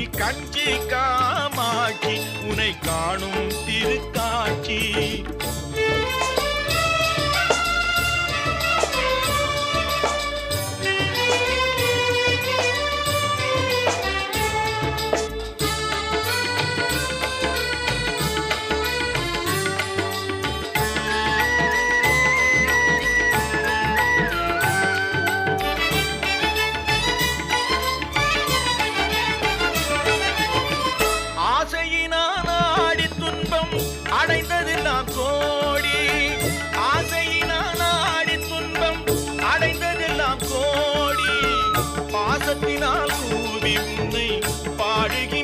கோவில் கஞ்சி காமாட்சி உனை காணும் திருக்காட்சி. அடைந்ததெல்லாம் கோடி ஆசையினால் ஆடி துன்பம் அடைந்ததெல்லாம் கோடி பாசத்தினால் கூவி உன்னை பாடுகிறேன்.